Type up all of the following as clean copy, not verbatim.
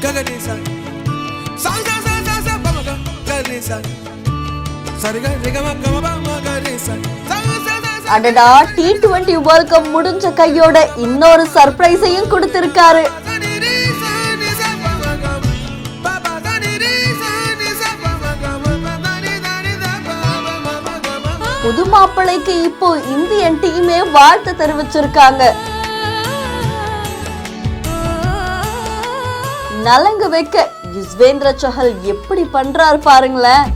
Gagadisa. Sanga sa sa sa bamaga garisa. Sariga rigama gama garisa. Sanga sa sa sa. அடடா T20 world cup முடிஞ்ச கையோட இன்னொரு சர்ப்ரைஸையும் கொடுத்திருக்காரு. புது மாப்பிள்ளைக்கு இப்போ இந்தியன் டீமே வாழ்த்து தெரிவிச்சிருக்காங்க. நலங்கு வைக்க யுஸ்வேந்திர சஹல் எப்படி பண்றாரு பாருங்களேன்.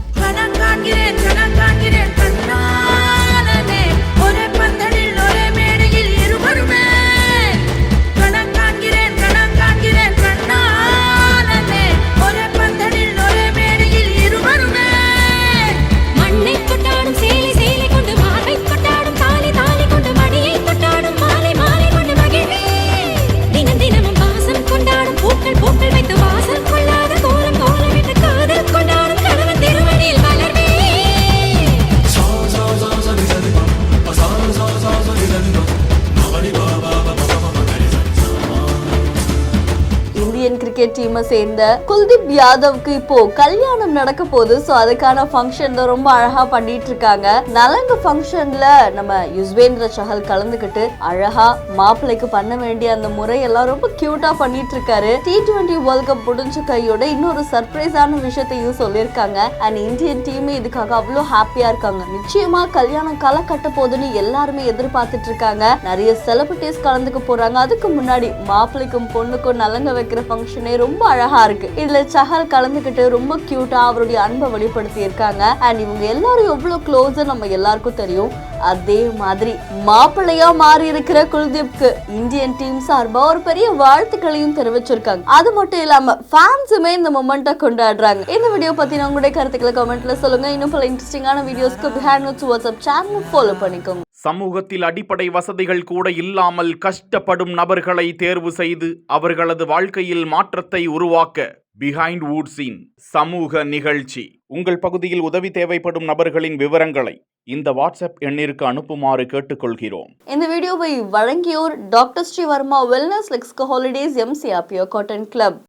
இந்தியன் கிரிக்கெட் டீமை சேர்ந்த குல்தீப் யாதவ்க்கு இப்போ கல்யாணம் நடக்க போகுது. சோ அதுக்கான ஃபங்க்ஷன் ரொம்ப அழகா பண்ணிட்டு இருக்காங்க. நலங்கு ஃபங்க்ஷன்ல நம்ம யுஸ்வேந்திர சஹல் கலந்துகிட்டு அழகா மாப்பிள்ளைக்கு பண்ண வேண்டிய அந்த முறையெல்லாம் ரொம்ப கியூட்டா பண்ணிட்டு இருக்காரு. T20 வேர்ல்ட் கப் முடிஞ்ச கையோட இன்னொரு சர்ப்ரைஸான விஷயத்தையும் சொல்லியிருக்காங்க. அண்ட் இந்தியன் டீமே இதுக்காக அவ்வளோ ஹாப்பியா இருக்காங்க. நிச்சயமா கல்யாணம் களை கட்ட போதுன்னு எல்லாருமே எதிர்பார்த்துட்டு இருக்காங்க. நிறைய செலிபிரிட்டிஸ் கலந்துக்க போறாங்க. அதுக்கு முன்னாடி மாப்பிள்ளைக்கும் பொண்ணுக்கும் நலங்க வைக்கிற ஃபங்க்ஷனே ரொம்ப அழகா இருக்கு. இதுல சஹல் கலந்துகிட்டு ரொம்ப கியூட்டா அவருடைய அன்பை வெளிப்படுத்தி இருக்காங்க. அண்ட் இவங்க எல்லாரும் எவ்வளவு க்ளோஸ் நம்ம எல்லாருக்கும் தெரியும். அதே மாதிரி மாப்பிள்ளையா மாறி இருக்கிற குல்தீப்க்கு இந்தியன் டீம் சார்பா ஒரு பெரிய வாழ்த்துக்களையும் தெரிவிச்சிருக்காங்க. அது மட்டும் இல்லாம ஃபேன்ஸுமே இந்த மொமெண்ட்டை கொண்டாடுறாங்க. இந்த வீடியோ பத்தி உங்களுடைய கருத்துக்களை கமெண்ட்ல சொல்லுங்க. இன்னும் பல இன்ட்ரெஸ்டிங்கான வீடியோஸ்க்கு behind notes WhatsApp channel follow பண்ணிக்கோங்க. சமூகத்தில் அடிப்படை வசதிகள் கூட இல்லாமல் கஷ்டப்படும் நபர்களை தேர்வு செய்து அவர்களது வாழ்க்கையில் மாற்றத்தை உருவாக்க பிஹைண்ட் வுட்ஸின் சமூக நிகழ்ச்சி. உங்கள் பகுதியில் உதவி தேவைப்படும் நபர்களின் விவரங்களை இந்த வாட்ஸ்அப் எண்ணிற்கு அனுப்புமாறு கேட்டுக்கொள்கிறோம். இந்த வீடியோவை வழங்கியோர் doctor Sreevarma wellness Lexco holidays MCR pure cotton club.